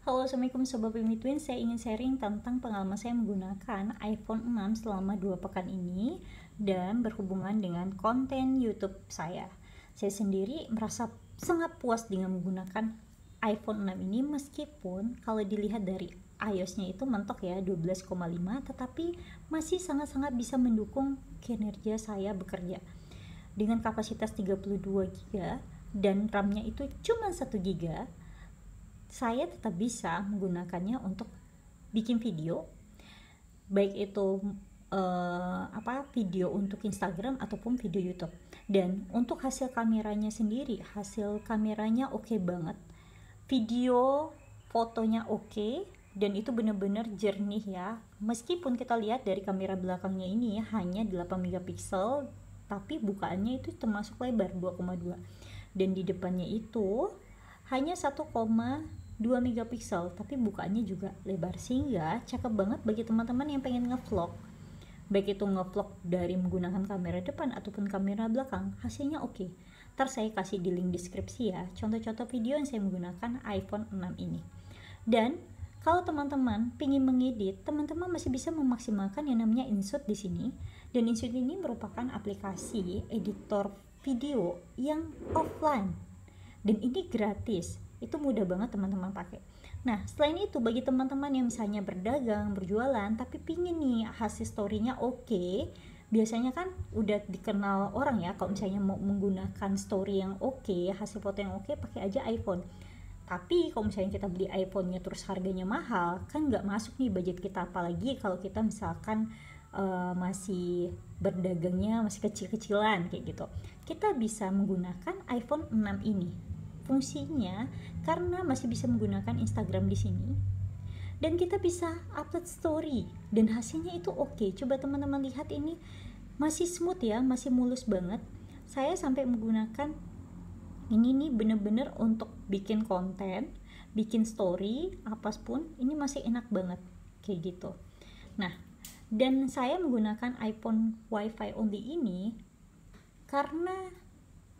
Halo, Assalamualaikum Sobat Pimi Twin. Saya ingin sharing tentang pengalaman saya menggunakan iPhone 6 selama 2 pekan ini dan berhubungan dengan konten YouTube saya. Saya sendiri merasa sangat puas dengan menggunakan iPhone 6 ini, meskipun kalau dilihat dari iOS-nya itu mentok ya 12,5, tetapi masih sangat-sangat bisa mendukung kinerja saya bekerja. Dengan kapasitas 32 GB dan RAM-nya itu cuma 1 GB, saya tetap bisa menggunakannya untuk bikin video, baik itu video untuk Instagram ataupun video YouTube. Dan untuk hasil kameranya sendiri, hasil kameranya oke banget, video fotonya oke, dan itu benar-benar jernih ya. Meskipun kita lihat dari kamera belakangnya ini hanya 8 megapiksel, tapi bukaannya itu termasuk lebar 2,2, dan di depannya itu hanya 1,2 megapiksel, tapi bukaannya juga lebar, sehingga cakep banget bagi teman-teman yang pengen ngevlog, baik itu ngevlog dari menggunakan kamera depan ataupun kamera belakang. Hasilnya oke. Ntar saya kasih di link deskripsi ya contoh-contoh video yang saya menggunakan iPhone 6 ini. Dan kalau teman-teman ingin mengedit, teman-teman masih bisa memaksimalkan yang namanya InShot di sini. Dan InShot ini merupakan aplikasi editor video yang offline, dan ini gratis. Itu mudah banget teman-teman pakai. Nah, selain itu bagi teman-teman yang misalnya berdagang, berjualan, tapi pingin nih hasil story-nya oke, biasanya kan udah dikenal orang ya kalau misalnya mau menggunakan story yang oke, hasil foto yang oke, pakai aja iPhone. Tapi kalau misalnya kita beli iPhone-nya terus harganya mahal, kan nggak masuk nih budget kita, apalagi kalau kita misalkan masih berdagangnya masih kecil-kecilan kayak gitu. Kita bisa menggunakan iPhone 6 ini. Fungsinya karena masih bisa menggunakan Instagram di sini, dan kita bisa upload story dan hasilnya itu oke. Coba teman-teman lihat, ini masih smooth ya, masih mulus banget. Saya sampai menggunakan ini nih bener-bener untuk bikin konten, bikin story, apapun, ini masih enak banget kayak gitu. Nah, dan saya menggunakan iPhone Wi-Fi only ini karena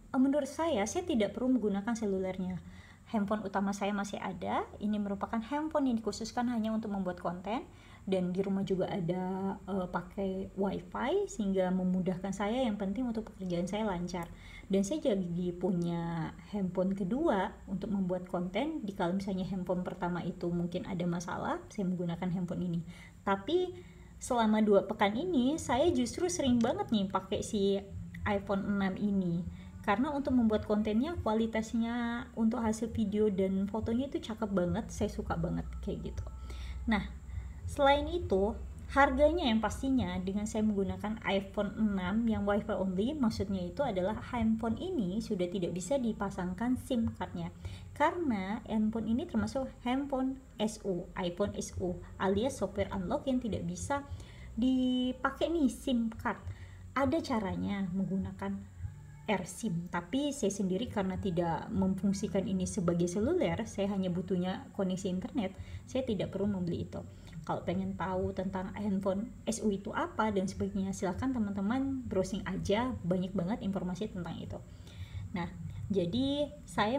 menurut saya tidak perlu menggunakan selulernya. Handphone utama saya masih ada. Ini merupakan handphone yang dikhususkan hanya untuk membuat konten, dan di rumah juga ada pakai wifi, sehingga memudahkan saya. Yang penting untuk pekerjaan saya lancar. Dan saya jadi punya handphone kedua untuk membuat konten. Kalau misalnya handphone pertama itu mungkin ada masalah, saya menggunakan handphone ini. Tapi selama 2 pekan ini saya justru sering banget nih pakai si iPhone 6 ini, karena untuk membuat kontennya, kualitasnya untuk hasil video dan fotonya itu cakep banget. Saya suka banget kayak gitu. Nah, selain itu harganya yang pastinya dengan saya menggunakan iPhone 6 yang Wi-Fi only, maksudnya itu adalah handphone ini sudah tidak bisa dipasangkan SIM cardnya, karena handphone ini termasuk handphone SU, iPhone SU, alias software unlock yang tidak bisa dipakai nih SIM card. Ada caranya menggunakan eSIM, tapi saya sendiri karena tidak memfungsikan ini sebagai seluler, saya hanya butuhnya koneksi internet, saya tidak perlu membeli itu. Kalau pengen tahu tentang handphone SU itu apa dan sebagainya, silahkan teman-teman browsing aja, banyak banget informasi tentang itu. Nah, jadi saya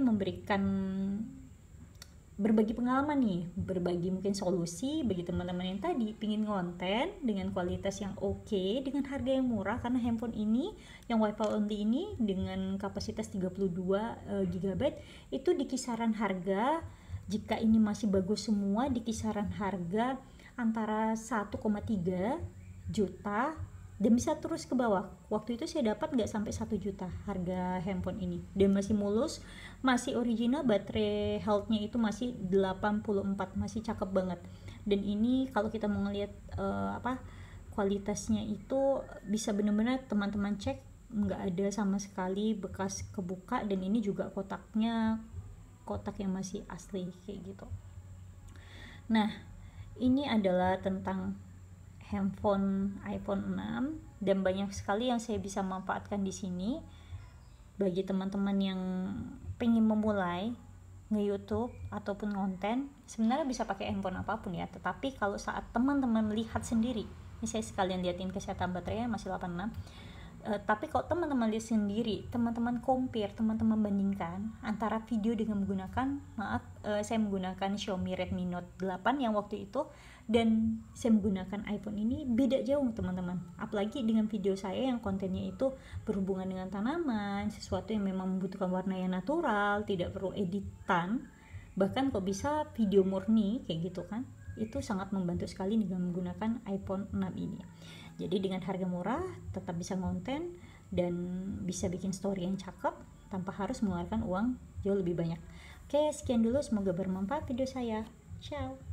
berbagi pengalaman nih, berbagi mungkin solusi bagi teman-teman yang tadi pingin konten dengan kualitas yang oke, dengan harga yang murah. Karena handphone ini yang Wi-Fi only ini dengan kapasitas 32 GB itu di kisaran harga, jika ini masih bagus semua, di kisaran harga antara 1,3 juta dan bisa terus ke bawah. Waktu itu saya dapat nggak sampai 1 juta harga handphone ini, dan masih mulus, masih original, baterai health-nya itu masih 84, masih cakep banget. Dan ini kalau kita mau ngelihat kualitasnya itu bisa benar-benar teman-teman cek, nggak ada sama sekali bekas kebuka, dan ini juga kotaknya kotak yang masih asli kayak gitu. Nah, ini adalah tentang handphone iPhone 6, dan banyak sekali yang saya bisa manfaatkan di sini. Bagi teman-teman yang pengen memulai nge-YouTube ataupun konten, sebenarnya bisa pakai handphone apapun ya, tetapi kalau saat teman-teman melihat sendiri, ini saya sekalian liatin kesehatan baterainya masih 86, Tapi kalau teman-teman lihat sendiri, teman-teman compare, teman-teman bandingkan antara video dengan menggunakan, saya menggunakan Xiaomi Redmi Note 8 yang waktu itu, dan saya menggunakan iPhone ini, beda jauh teman-teman. Apalagi dengan video saya yang kontennya itu berhubungan dengan tanaman, sesuatu yang memang membutuhkan warna yang natural, tidak perlu editan, bahkan kok bisa video murni kayak gitu kan. Itu sangat membantu sekali dengan menggunakan iPhone 6 ini. Jadi dengan harga murah tetap bisa konten dan bisa bikin story yang cakep tanpa harus mengeluarkan uang jauh lebih banyak. Oke, sekian dulu, semoga bermanfaat video saya. Ciao.